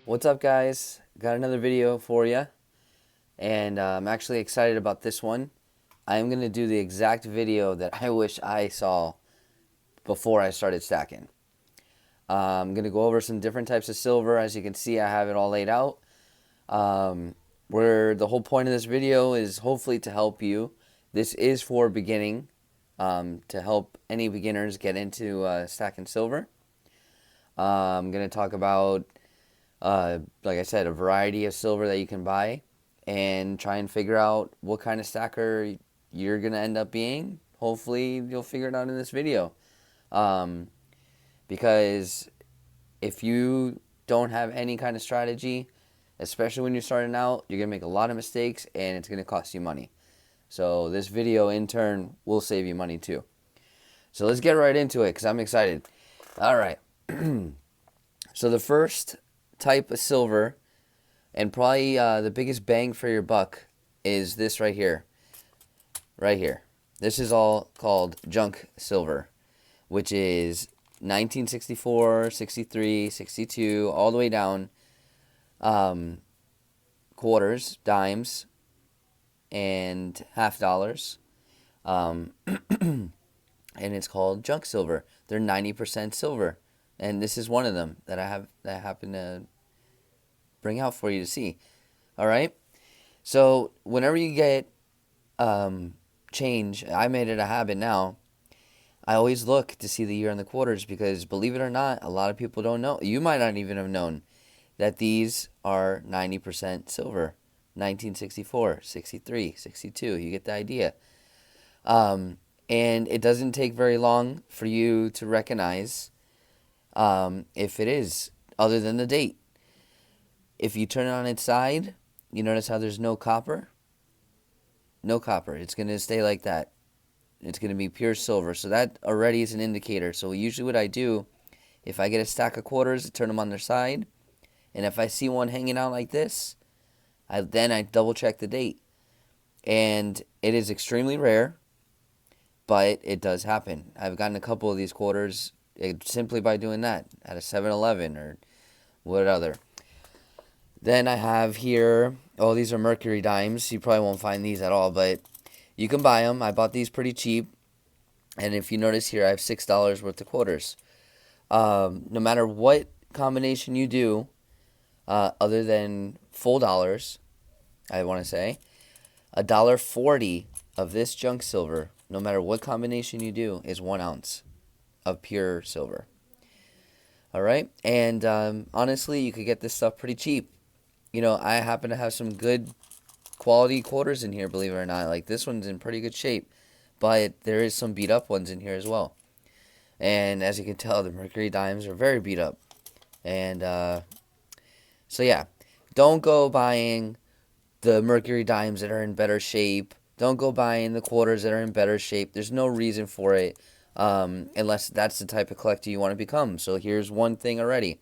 What's up, guys? Got another video for you, and I'm actually excited about this one. I am going to do the exact video that I wish I saw before I started stacking. I'm going to go over some different types of silver. As you can see, I have it all laid out. Where the whole point of this video is hopefully to help you. This is for beginning, to help any beginners get into stacking silver. I'm going to talk about like I said, a variety of silver that you can buy and try and figure out what kind of stacker you're going to end up being. Hopefully, you'll figure it out in this video. Because if you don't have any kind of strategy, especially when you're starting out, you're going to make a lot of mistakes and it's going to cost you money. So this video, in turn, will save you money too. So let's get right into it because I'm excited. All right. So the first type of silver, and probably the biggest bang for your buck, is this right here. Right here. This is all called junk silver, which is 1964, 63, 62, all the way down, quarters, dimes, and half dollars. And it's called junk silver. They're 90% silver. And this is one of them that I happen to bring out for you to see. All right. So whenever you get change, I made it a habit now. I always look to see the year and the quarters because, believe it or not, a lot of people don't know. You might not even have known that these are 90% silver. 1964, 63, 62. You get the idea. And it doesn't take very long for you to recognize if it is, other than the date. If you turn it on its side, you notice how there's no copper? No copper. It's going to stay like that. It's going to be pure silver. So that already is an indicator. So usually what I do, if I get a stack of quarters, I turn them on their side. And if I see one hanging out like this, I double check the date. And it is extremely rare, but it does happen. I've gotten a couple of these quarters simply by doing that at a 7-Eleven or what other. Then I have here, these are mercury dimes. You probably won't find these at all, but you can buy them. I bought these pretty cheap. And if you notice here, I have $6 worth of quarters. No matter what combination you do, other than full dollars, I want to say, $1.40 of this junk silver, no matter what combination you do, is 1 ounce of pure silver. All right? And honestly, you could get this stuff pretty cheap. You know, I happen to have some good quality quarters in here, believe it or not. Like, this one's in pretty good shape, but there is some beat up ones in here as well. And as you can tell, the mercury dimes are very beat up. And so yeah, don't go buying the mercury dimes that are in better shape. Don't go buying the quarters that are in better shape. There's no reason for it, unless that's the type of collector you want to become. So here's one thing already.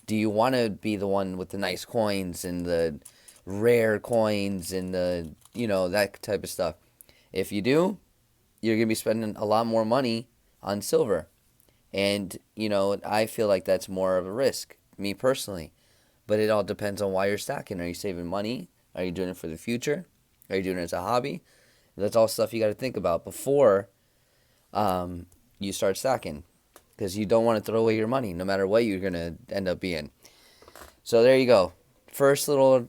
Do you want to be the one with the nice coins and the rare coins and the, that type of stuff? If you do, you're going to be spending a lot more money on silver. And, I feel like that's more of a risk, me personally. But it all depends on why you're stacking. Are you saving money? Are you doing it for the future? Are you doing it as a hobby? That's all stuff you got to think about before you start stacking. Because you don't want to throw away your money, no matter what you're going to end up being. So there you go. First little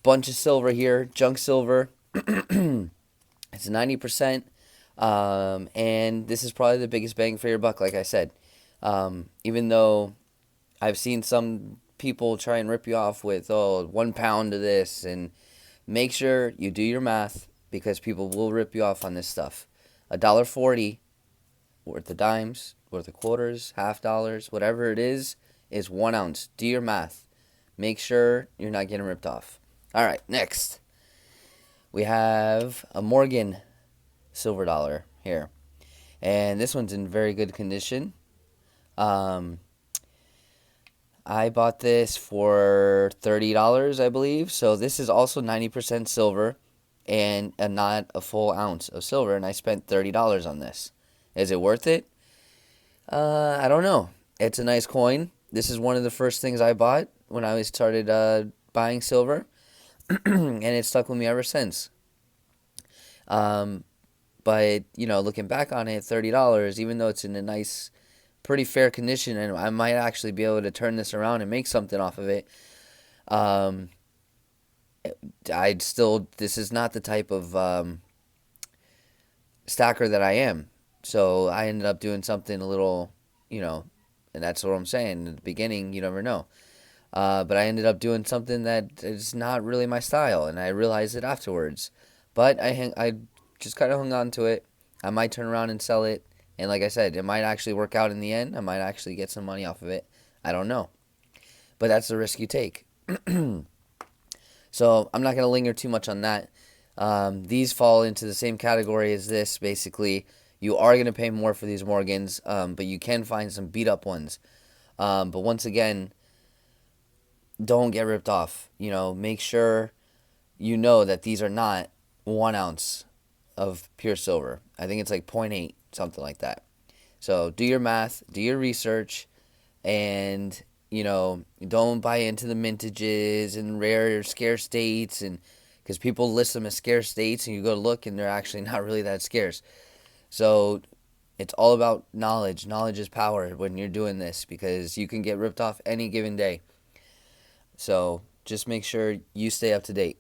bunch of silver here, junk silver. It's 90%. And this is probably the biggest bang for your buck, like I said. Even though I've seen some people try and rip you off with, 1 pound of this. And make sure you do your math, because people will rip you off on this stuff. $1.40 worth of dimes, worth of quarters, half dollars, whatever it is 1 ounce. Do your math. Make sure you're not getting ripped off. All right, next. We have a Morgan silver dollar here. And this one's in very good condition. I bought this for $30, I believe. So this is also 90% silver and not a full ounce of silver. And I spent $30 on this. Is it worth it? I don't know. It's a nice coin. This is one of the first things I bought. when I started buying silver, and it stuck with me ever since. Um, but looking back on it, $30, even though it's in a nice, pretty fair condition, and I might actually be able to turn this around and make something off of it. Um, this is not the type of stacker that I am. So I ended up doing something a little, and that's what I'm saying. In the beginning, you never know. But I ended up doing something that is not really my style, and I realized it afterwards. But I just kind of hung on to it. I might turn around and sell it, and like I said, it might actually work out in the end. I might actually get some money off of it. I don't know, but that's the risk you take. So I'm not going to linger too much on that. These fall into the same category as this. Basically, you are going to pay more for these Morgans, but you can find some beat up ones. But once again, don't get ripped off. Make sure you know that these are not 1 ounce of pure silver. I think it's like 0.8, something like that. So do your math, do your research, and don't buy into the mintages and rare or scarce dates, and because people list them as scarce dates, and you go to look and they're actually not really that scarce. So it's all about knowledge. Knowledge is power when you're doing this, because you can get ripped off any given day. So just make sure you stay up to date.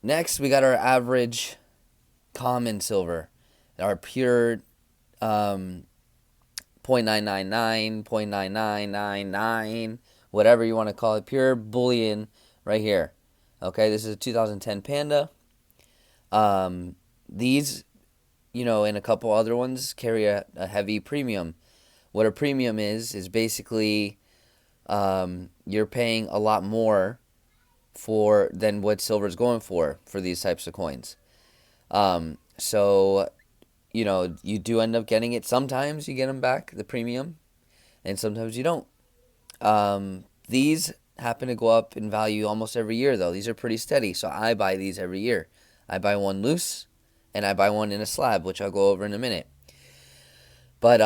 Next, we got our average common silver, our pure 0.999, 0.9999, whatever you want to call it, pure bullion right here. Okay, this is a 2010 Panda. These, and a couple other ones carry a heavy premium. What a premium is basically you're paying a lot more than what silver's going for these types of coins. So you do end up getting it. Sometimes you get them back, the premium, and sometimes you don't. These happen to go up in value almost every year, though. These are pretty steady, so I buy these every year. I buy one loose, and I buy one in a slab, which I'll go over in a minute. But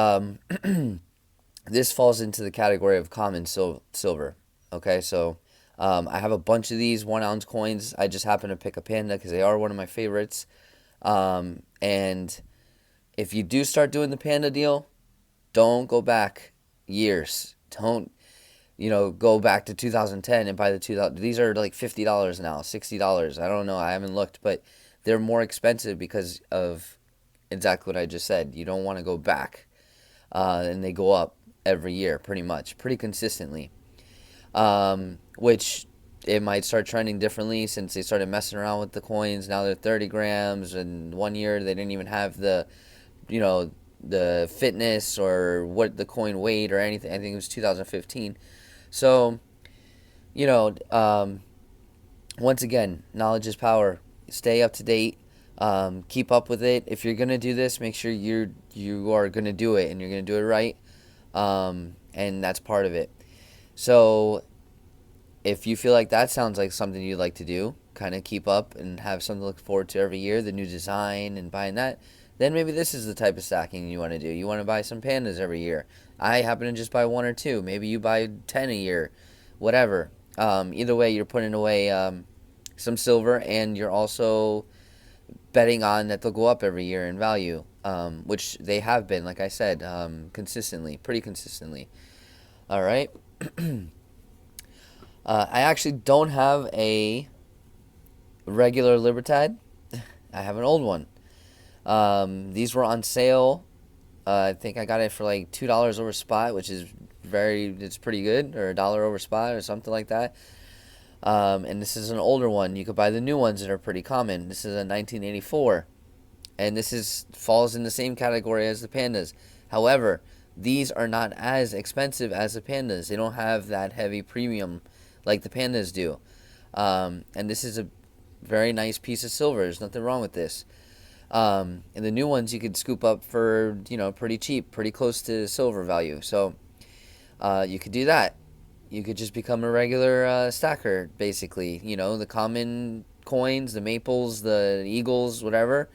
this falls into the category of common silver. Okay, so I have a bunch of these 1 ounce coins. I just happen to pick a Panda because they are one of my favorites. And if you do start doing the Panda deal, don't go back years. Don't, go back to 2010 and buy the 2000. These are like $50 now, $60. I don't know. I haven't looked, but they're more expensive because of exactly what I just said. You don't want to go back. And they go up every year pretty consistently. Which it might start trending differently since they started messing around with the coins. Now they're 30 grams, and 1 year they didn't even have the fitness or what the coin weighed or anything. I think it was 2015. So, once again, knowledge is power. Stay up to date. Keep up with it. If you're gonna do this, make sure you are gonna do it, and you're gonna do it right. And that's part of it. So, if you feel like that sounds like something you'd like to do, kind of keep up and have something to look forward to every year, the new design and buying that, then maybe this is the type of stacking you want to do. You want to buy some Pandas every year. I happen to just buy 1 or 2. Maybe you buy 10 a year, whatever. Either way, you're putting away some silver, and you're also betting on that they'll go up every year in value, which they have been, like I said, pretty consistently. All right. I actually don't have a regular Libertad. I have an old one. These were on sale. I think I got it for like $2 over spot, which is it's pretty good, or $1 over spot or something like that. And this is an older one. You could buy the new ones that are pretty common. This is a 1984, and falls in the same category as the Pandas. However, these are not as expensive as the Pandas. They don't have that heavy premium like the Pandas do. And this is a very nice piece of silver. There's nothing wrong with this. And the new ones you could scoop up for, pretty cheap, pretty close to silver value. So you could do that. You could just become a regular stacker, basically. The common coins, the maples, the eagles, whatever,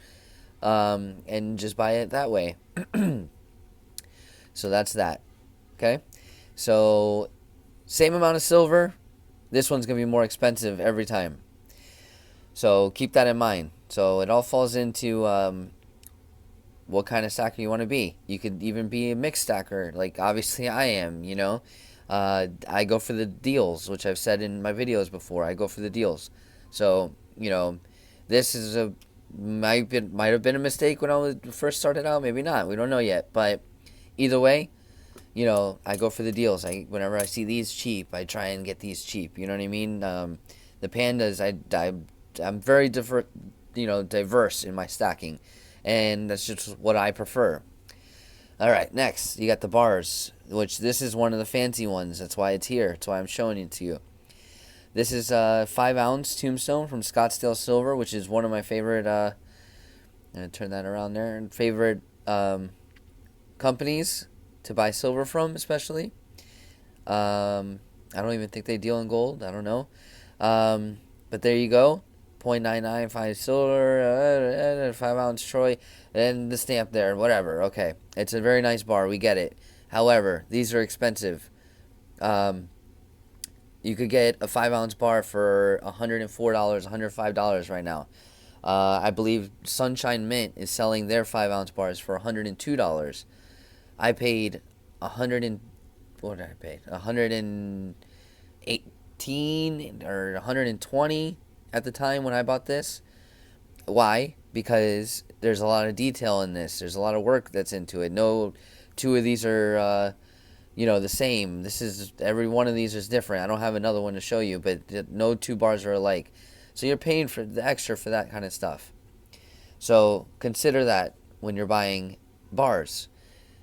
and just buy it that way. So that's that. Okay? So same amount of silver, this one's going to be more expensive every time. So keep that in mind. So it all falls into what kind of stacker you want to be. You could even be a mixed stacker, like obviously I am, you know. I go for the deals, which I've said in my videos before. I go for the deals. So, you know, this is might have been a mistake when I first started out. Maybe not. We don't know yet. But either way, you know, I go for the deals. Whenever I see these cheap, I try and get these cheap. You know what I mean? The pandas, I'm very diverse in my stacking, and that's just what I prefer. All right, next you got the bars, which this is one of the fancy ones. That's why it's here. That's why I'm showing it to you. This is a 5-ounce tombstone from Scottsdale Silver, which is one of my favorite. I'm gonna turn that around there. Favorite companies to buy silver from, especially. I don't even think they deal in gold. I don't know. But there you go. 0.995 silver, 5-ounce Troy, and the stamp there, whatever. Okay. It's a very nice bar. We get it. However, these are expensive. You could get a 5-ounce bar for $104, $105 right now. I believe Sunshine Mint is selling their 5-ounce bars for $102. I paid what did I pay? 118 or 120 at the time when I bought this. Why? Because there's a lot of detail in this. There's a lot of work that's into it. No two of these are the same. Every one of these is different. I don't have another one to show you, but no two bars are alike. So you're paying for the extra for that kind of stuff. So consider that when you're buying bars.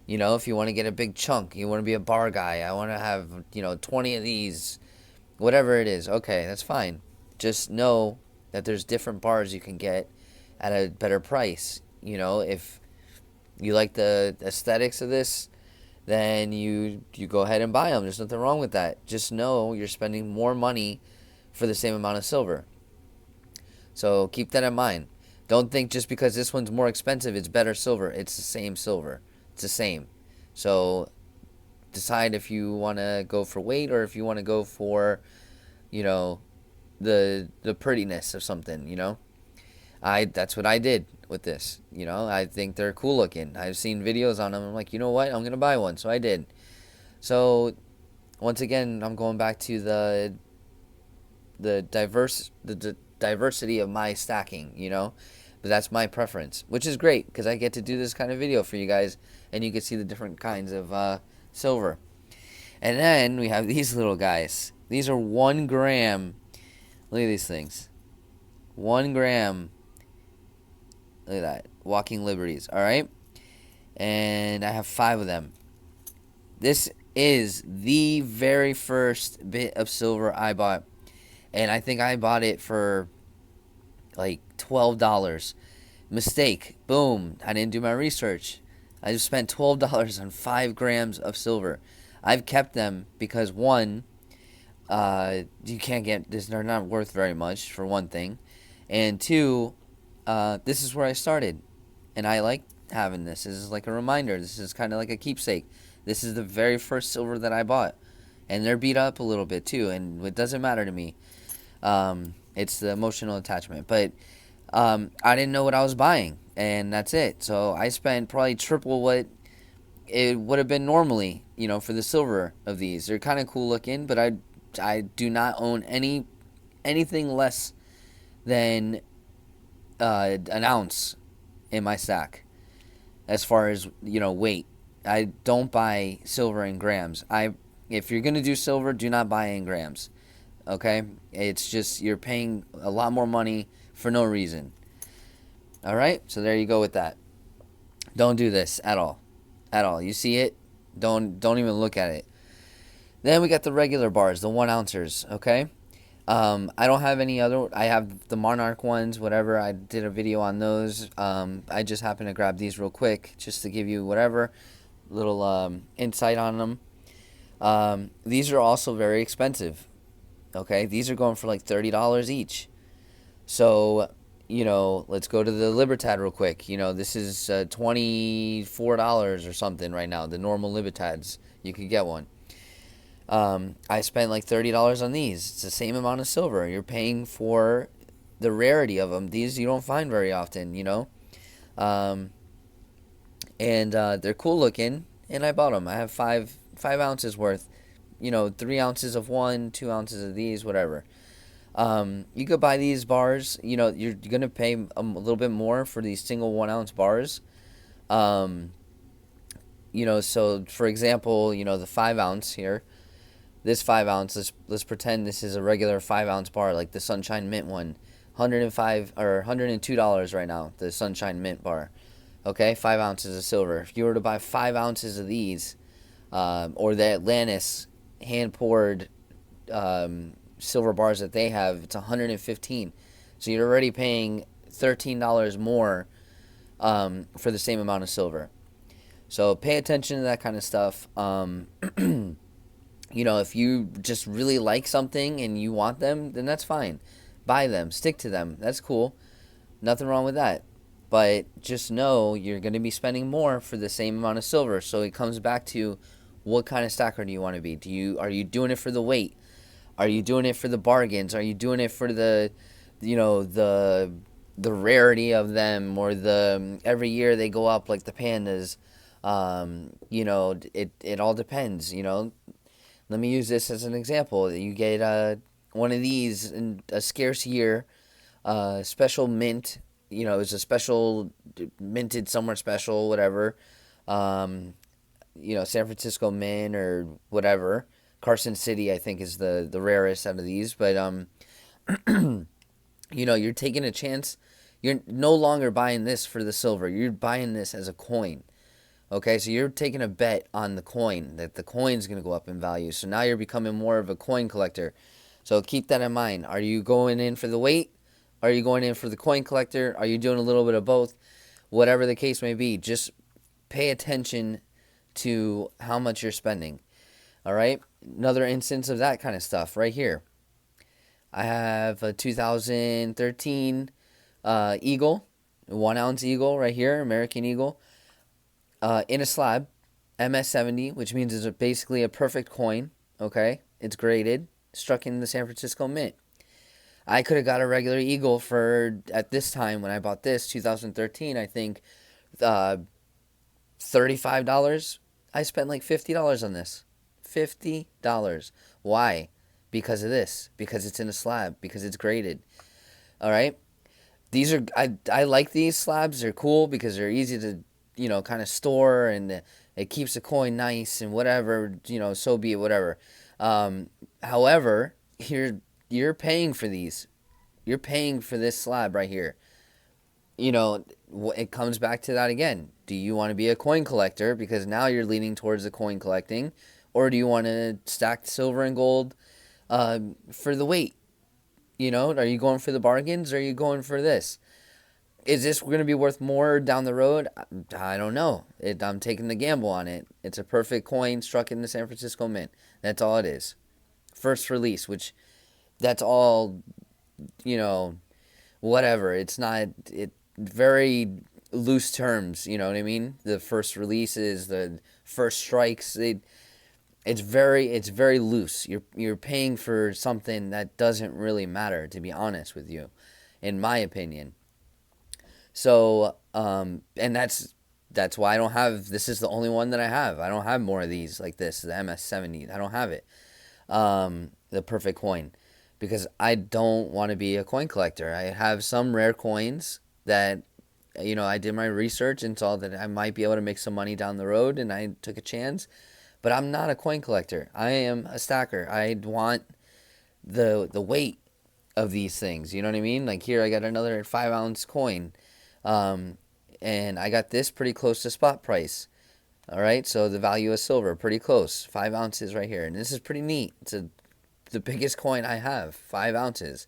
You know, if you want to get a big chunk, you want to be a bar guy, I want to have, 20 of these, whatever it is, okay, that's fine. Just know that there's different bars you can get at a better price. You know, if you like the aesthetics of this, then you go ahead and buy them. There's nothing wrong with that. Just know you're spending more money for the same amount of silver. So keep that in mind. Don't think just because this one's more expensive, it's better silver. It's the same silver. It's the same. So decide if you want to go for weight or if you want to go for, the prettiness of something, that's what I did with this. I think they're cool looking. I've seen videos on them. I'm like, you know what? I'm going to buy one. So I did. So once again, I'm going back to the diversity of my stacking, But that's my preference, which is great because I get to do this kind of video for you guys and you can see the different kinds of silver. And then we have these little guys. These are 1 gram. Look at these things. 1 gram. Look at that. Walking Liberties. All right. And I have 5 of them. This is the very first bit of silver I bought. And I think I bought it for like $12. Mistake. Boom. I didn't do my research. I just spent $12 on 5 grams of silver. I've kept them because, one, you can't get this. They're not worth very much, for one thing. And two, this is where I started. And I like having this. This is like a reminder. This is kind of like a keepsake. This is the very first silver that I bought. And they're beat up a little bit too. And it doesn't matter to me. It's the emotional attachment. But I didn't know what I was buying. And that's it. So I spent probably triple what it would have been normally, for the silver of these. They're kind of cool looking, but I do not own anything less than an ounce in my stack as far as, weight. I don't buy silver in grams. If you're going to do silver, do not buy in grams. Okay? It's just you're paying a lot more money for no reason. All right? So there you go with that. Don't do this at all. At all. You see it? Don't even look at it. Then we got the regular bars, the 1 ouncers, okay? I don't have any other. I have the Monarch ones, whatever. I did a video on those. I just happened to grab these real quick just to give you whatever little insight on them. These are also very expensive, okay? These are going for like $30 each. So, let's go to the Libertad real quick. This is $24 or something right now. The normal Libertads, you could get one. I spent like $30 on these. It's the same amount of silver. You're paying for the rarity of them. These you don't find very often, you know. Um, and they're cool looking. And I bought them. I have five ounces worth. 3 ounces of one, 2 ounces of these, whatever. You could buy these bars. You're gonna pay a little bit more for these single 1 ounce bars. Um, so for example, the 5 ounce here. This 5 ounce. Let's pretend this is a regular 5 ounce bar, like the Sunshine Mint one. 105 or $102 right now. The Sunshine Mint bar. Okay, 5 ounces of silver. If you were to buy 5 ounces of these, or the Atlantis hand poured silver bars that they have, it's 115. So you're already paying $13 more for the same amount of silver. So pay attention to that kind of stuff. If you just really like something and you want them, then that's fine. Buy them, stick to them. That's cool. Nothing wrong with that. But just know you're going to be spending more for the same amount of silver. So it comes back to, what kind of stacker do you want to be? Are you doing it for the weight? Are you doing it for the bargains? Are you doing it for the rarity of them, or the every year they go up like the pandas? It all depends. Let me use this as an example. You get one of these in a scarce year, special mint. It's a special minted somewhere special, whatever. San Francisco Mint or whatever. Carson City, I think, is the rarest out of these. But you're taking a chance. You're no longer buying this for the silver. You're buying this as a coin. Okay, so you're taking a bet on the coin, that the coin's going to go up in value. So now you're becoming more of a coin collector. So keep that in mind. Are you going in for the weight? Are you going in for the coin collector? Are you doing a little bit of both? Whatever the case may be, just pay attention to how much you're spending. All right? Another instance of that kind of stuff right here. I have a 2013 Eagle, 1 ounce Eagle right here, American Eagle. In a slab, MS70, which means it's basically a perfect coin. Okay, it's graded, struck in the San Francisco Mint. I could have got a regular Eagle for, at this time when I bought this, 2013, I think, $35. I spent like $50 on this. $50. Why? Because of this. Because it's in a slab. Because it's graded. All right. These are I like these slabs. They're cool because they're easy to kind of store, and it keeps the coin nice and whatever, so be it, whatever. However, you're paying for these. You're paying for this slab right here. It comes back to that again. Do you want to be a coin collector, because now you're leaning towards the coin collecting, or do you want to stack silver and gold for the weight? Are you going for the bargains, or are you going for this? Is this going to be worth more down the road? I don't know. I'm taking the gamble on it. It's a perfect coin struck in the San Francisco Mint. That's all it is. First release, which that's all, whatever. It's not, very loose terms, you know what I mean? The first releases, the first strikes, it's very loose. You're paying for something that doesn't really matter, to be honest with you, in my opinion. So, and that's why I don't have, this is the only one that I have. I don't have more of these like this, the MS70. I don't have it. The perfect coin, because I don't want to be a coin collector. I have some rare coins that, I did my research and saw that I might be able to make some money down the road, and I took a chance. But I'm not a coin collector. I am a stacker. I want the weight of these things. You know what I mean? Like here, I got another 5 ounce coin. And I got this pretty close to spot price. All right, so the value of silver, pretty close. 5 ounces right here. And this is pretty neat. It's the biggest coin I have, 5 ounces.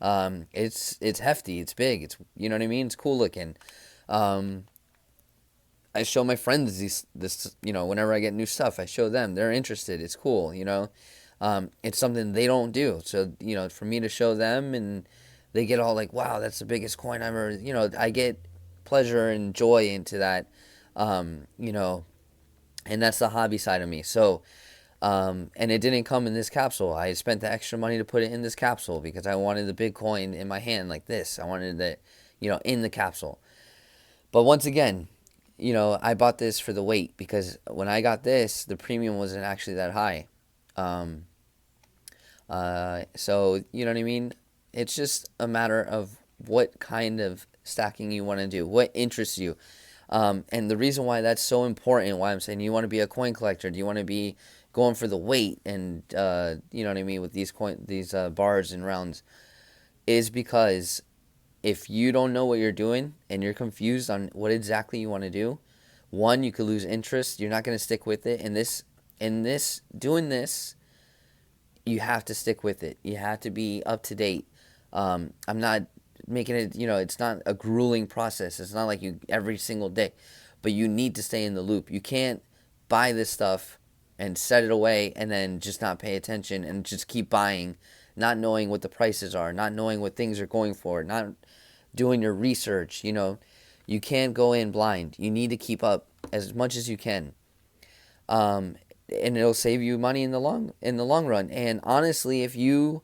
It's hefty, it's big, it's, you know what I mean? It's cool looking. I show my friends this, whenever I get new stuff, I show them. They're interested. It's cool, It's something they don't do. So, for me to show them, and they get all like, wow, that's the biggest coin I've ever, I get pleasure and joy into that, and that's the hobby side of me. So, And it didn't come in this capsule. I spent the extra money to put it in this capsule because I wanted the Bitcoin in my hand like this. I wanted it, in the capsule. But once again, I bought this for the weight because when I got this, the premium wasn't actually that high. Um, so, you know what I mean? It's just a matter of what kind of stacking you want to do, what interests you. And the reason why that's so important, why I'm saying you want to be a coin collector, do you want to be going for the weight and, you know what I mean, with these bars and rounds, is because if you don't know what you're doing and you're confused on what exactly you want to do, one, you could lose interest. You're not going to stick with it. Doing this, you have to stick with it. You have to be up to date. I'm not making it, it's not a grueling process. It's not like you every single day, but you need to stay in the loop. You can't buy this stuff and set it away and then just not pay attention and just keep buying, not knowing what the prices are, not knowing what things are going for, not doing your research. You can't go in blind. You need to keep up as much as you can. And it'll save you money in the long run. And honestly, if you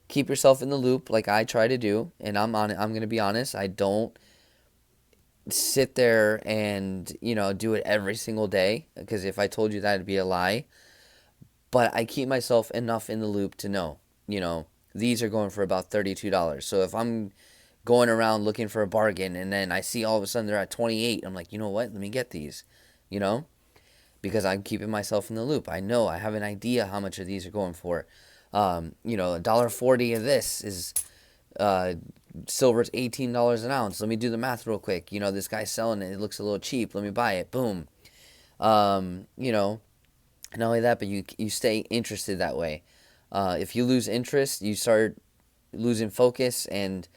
keep yourself in the loop like I try to do, and I'm going to be honest, I don't sit there and, do it every single day, because if I told you that, it'd be a lie. But I keep myself enough in the loop to know, these are going for about $32. So if I'm going around looking for a bargain and then I see all of a sudden they're at 28, I'm like, you know what? Let me get these, because I'm keeping myself in the loop. I know, I have an idea how much of these are going for. $1.40 of this is silver's $18 an ounce. Let me do the math real quick. This guy's selling it. It looks a little cheap. Let me buy it. Boom. Not only that, but you stay interested that way. If you lose interest, you start losing focus, and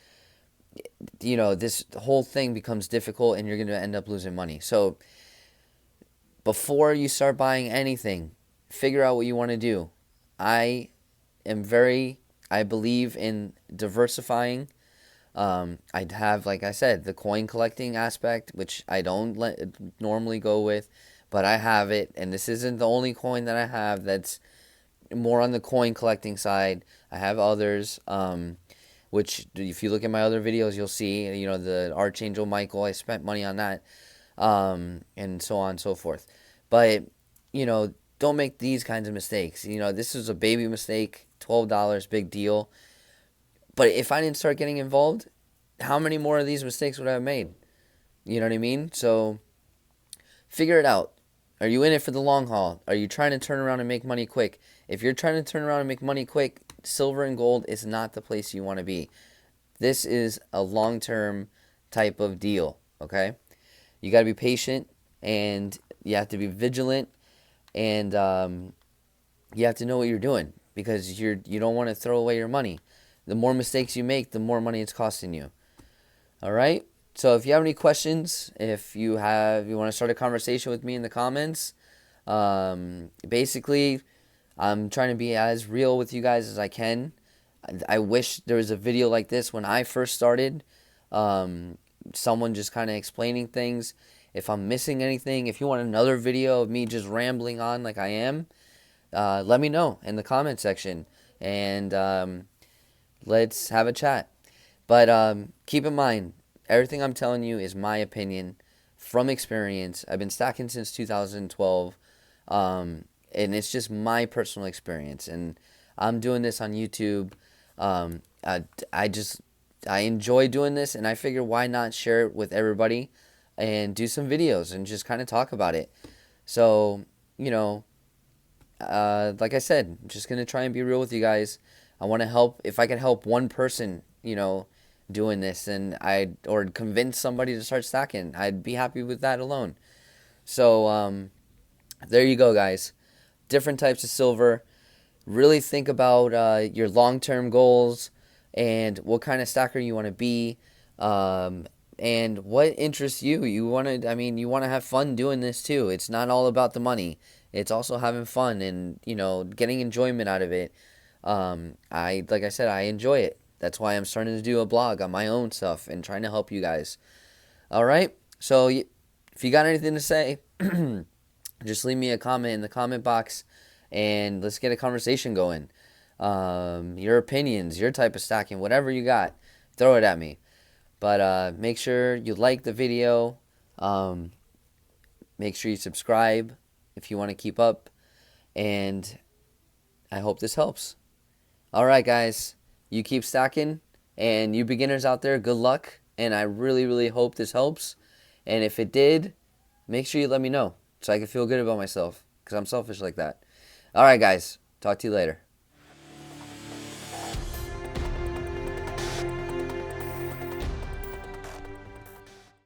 this whole thing becomes difficult, and you're going to end up losing money. So before you start buying anything, figure out what you want to do. I believe in diversifying. I'd have, like I said, the coin collecting aspect, which I don't normally go with, but I have it, and this isn't the only coin that I have that's more on the coin collecting side. I have others, which if you look at my other videos, you'll see, the Archangel Michael, I spent money on that, and so on and so forth. But, don't make these kinds of mistakes. This is a baby mistake, $12, big deal. But if I didn't start getting involved, how many more of these mistakes would I have made? You know what I mean? So figure it out. Are you in it for the long haul? Are you trying to turn around and make money quick? If you're trying to turn around and make money quick, silver and gold is not the place you want to be. This is a long-term type of deal, okay? You got to be patient, and you have to be vigilant, and you have to know what you're doing, because you don't want to throw away your money. The more mistakes you make, the more money it's costing you. All right? So if you have any questions, if you want to start a conversation with me in the comments, basically, I'm trying to be as real with you guys as I can. I wish there was a video like this when I first started. Someone just kind of explaining things. If I'm missing anything, if you want another video of me just rambling on like I am, let me know in the comment section, and let's have a chat. But keep in mind, everything I'm telling you is my opinion from experience. I've been stacking since 2012, and it's just my personal experience. And I'm doing this on YouTube. I enjoy doing this, and I figure why not share it with everybody and do some videos and just kind of talk about it. So, like I said, I'm just going to try and be real with you guys. I want to help. If I can help one person, doing this, or convince somebody to start stacking, I'd be happy with that alone. So, there you go, guys. Different types of silver. Really think about your long-term goals and what kind of stacker you want to be, and what interests you. You want to have fun doing this too. It's not all about the money. It's also having fun and, getting enjoyment out of it. Like I said, I enjoy it. That's why I'm starting to do a blog on my own stuff and trying to help you guys. All right. So if you got anything to say, just leave me a comment in the comment box, and let's get a conversation going. Your opinions, your type of stacking, whatever you got, throw it at me. But make sure you like the video. Um, Make sure you subscribe if you want to keep up. And I hope this helps. All right, guys. You keep stacking. And you beginners out there, good luck. And I really, really hope this helps. And if it did, make sure you let me know so I can feel good about myself. Because I'm selfish like that. All right, guys. Talk to you later.